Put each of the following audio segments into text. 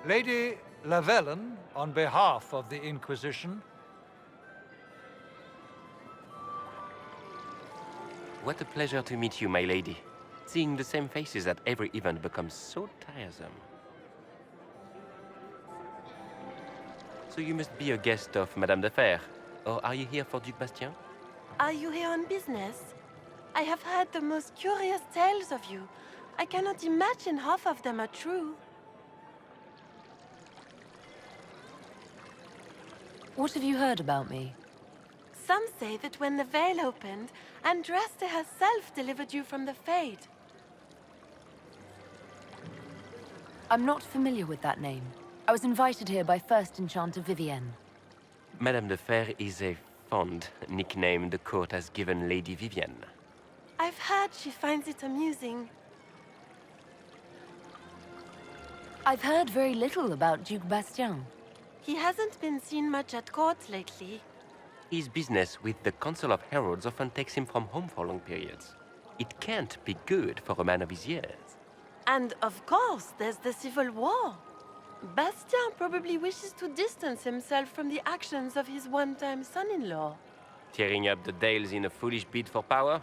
Lady Lavellen, on behalf of the Inquisition. What a pleasure to meet you, my lady. Seeing the same faces at every event becomes so tiresome. So you must be a guest of Madame de Fer, or are you here for Duc Bastien? Are you here on business? I have heard the most curious tales of you. I cannot imagine half of them are true. What have you heard about me? Some say that when the veil opened, Andraste herself delivered you from the Fade. I'm not familiar with that name. I was invited here by First Enchanter Vivienne. Madame de Fer is a fond nickname the court has given Lady Vivienne. I've heard she finds it amusing. I've heard very little about Duc Bastien. He hasn't been seen much at court lately. His business with the Council of Heralds often takes him from home for long periods. It can't be good for a man of his years. And of course, there's the Civil War. Bastien probably wishes to distance himself from the actions of his one-time son-in-law. Tearing up the Dales in a foolish bid for power?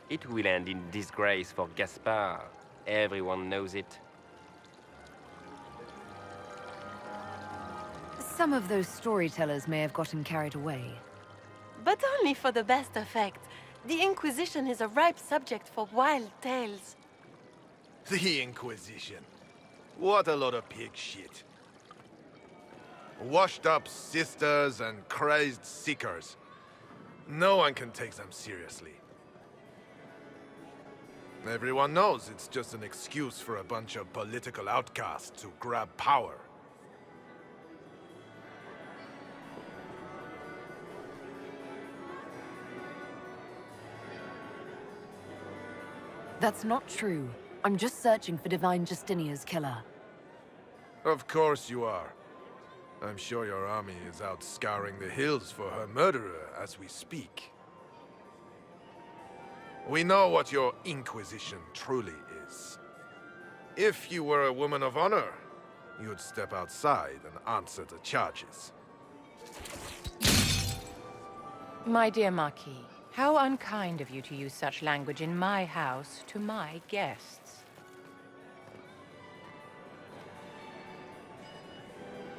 It will end in disgrace for Gaspard. Everyone knows it. Some of those storytellers may have gotten carried away. But only for the best effect. The Inquisition is a ripe subject for wild tales. The Inquisition. What a lot of pig shit. Washed-up sisters and crazed seekers. No one can take them seriously. Everyone knows it's just an excuse for a bunch of political outcasts to grab power. That's not true. I'm just searching for Divine Justinia's killer. Of course you are. I'm sure your army is out scouring the hills for her murderer as we speak. We know what your Inquisition truly is. If you were a woman of honor, you'd step outside and answer the charges. My dear Marquis, how unkind of you to use such language in my house to my guests.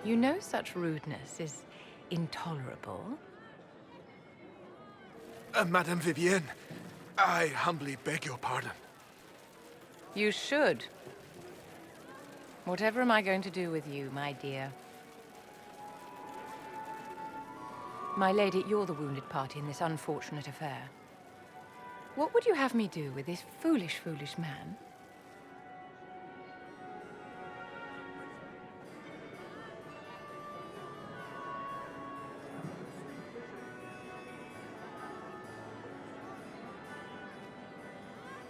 You know such rudeness is intolerable. Madame Vivienne, I humbly beg your pardon. You should. Whatever am I going to do with you, my dear? My lady, you're the wounded party in this unfortunate affair. What would you have me do with this foolish, foolish man?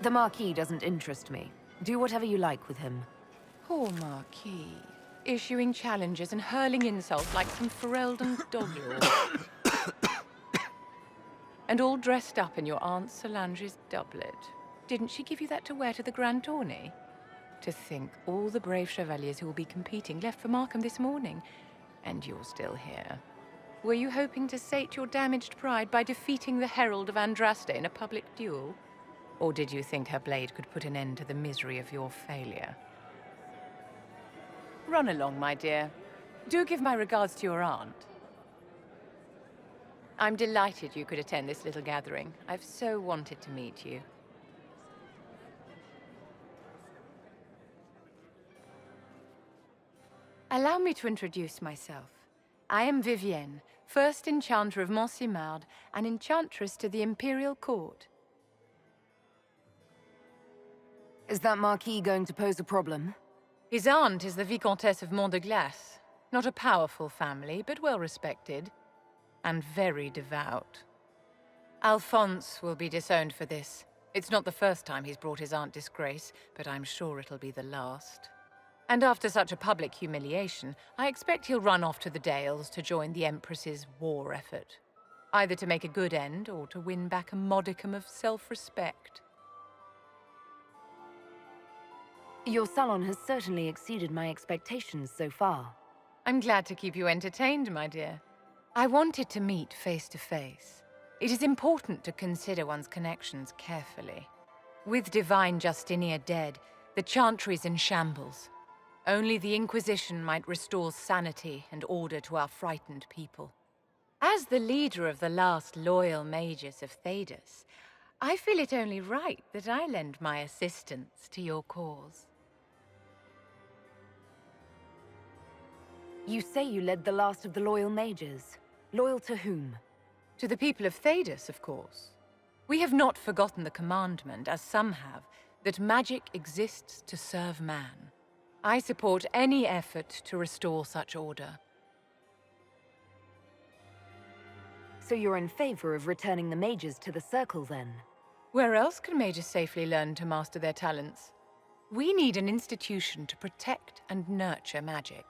The Marquis doesn't interest me. Do whatever you like with him. Poor Marquis. Issuing challenges and hurling insults like some Ferelden dog-lord. And all dressed up in your Aunt Solange's doublet. Didn't she give you that to wear to the Grand Tourney? To think all the brave chevaliers who will be competing left for Markham this morning, and you're still here. Were you hoping to sate your damaged pride by defeating the Herald of Andraste in a public duel? Or did you think her blade could put an end to the misery of your failure? Run along, my dear. Do give my regards to your aunt. I'm delighted you could attend this little gathering. I've so wanted to meet you. Allow me to introduce myself. I am Vivienne, First Enchanter of Montsimard, and Enchantress to the Imperial Court. Is that Marquis going to pose a problem? His aunt is the Vicomtesse of Mont de Glace. Not a powerful family, but well respected. And very devout. Alphonse will be disowned for this. It's not the first time he's brought his aunt disgrace, but I'm sure it'll be the last. And after such a public humiliation, I expect he'll run off to the Dales to join the Empress's war effort. Either to make a good end, or to win back a modicum of self-respect. Your salon has certainly exceeded my expectations so far. I'm glad to keep you entertained, my dear. I wanted to meet face to face. It is important to consider one's connections carefully. With Divine Justinia dead, the Chantry's in shambles. Only the Inquisition might restore sanity and order to our frightened people. As the leader of the last loyal mages of Thedas, I feel it only right that I lend my assistance to your cause. You say you led the last of the loyal mages. Loyal to whom? To the people of Thedas, of course. We have not forgotten the commandment, as some have, that magic exists to serve man. I support any effort to restore such order. So you're in favor of returning the mages to the Circle, then? Where else can mages safely learn to master their talents? We need an institution to protect and nurture magic.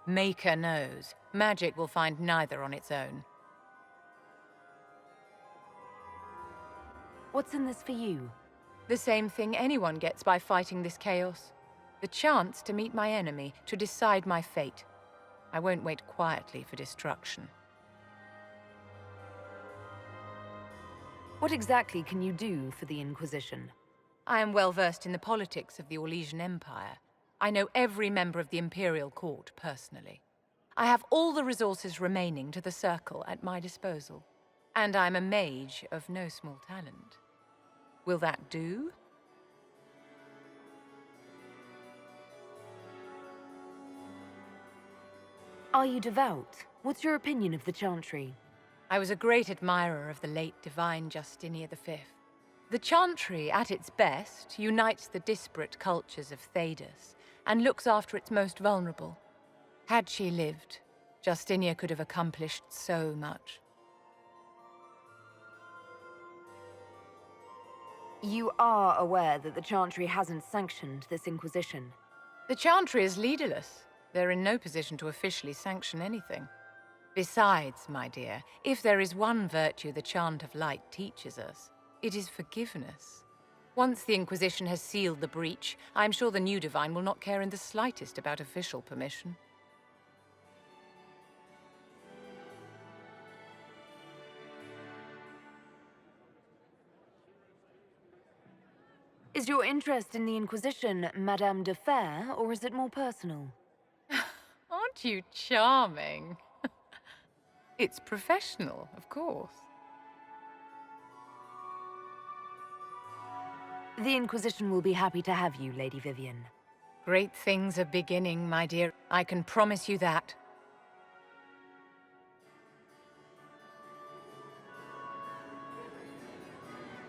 Maker knows, magic will find neither on its own. What's in this for you? The same thing anyone gets by fighting this chaos. The chance to meet my enemy, to decide my fate. I won't wait quietly for destruction. What exactly can you do for the Inquisition? I am well versed in the politics of the Orlesian Empire. I know every member of the Imperial Court personally. I have all the resources remaining to the Circle at my disposal. And I'm a mage of no small talent. Will that do? Are you devout? What's your opinion of the Chantry? I was a great admirer of the late Divine Justinia V. The Chantry, at its best, unites the disparate cultures of Thedas and looks after its most vulnerable. Had she lived, Justinia could have accomplished so much. You are aware that the Chantry hasn't sanctioned this Inquisition. The Chantry is leaderless. They're in no position to officially sanction anything. Besides, my dear, if there is one virtue the Chant of Light teaches us, it is forgiveness. Once the Inquisition has sealed the breach, I'm sure the new Divine will not care in the slightest about official permission. Is your interest in the Inquisition Madame de Fer, or is it more personal? Aren't you charming? It's professional, of course. The Inquisition will be happy to have you, Lady Vivienne. Great things are beginning, my dear. I can promise you that.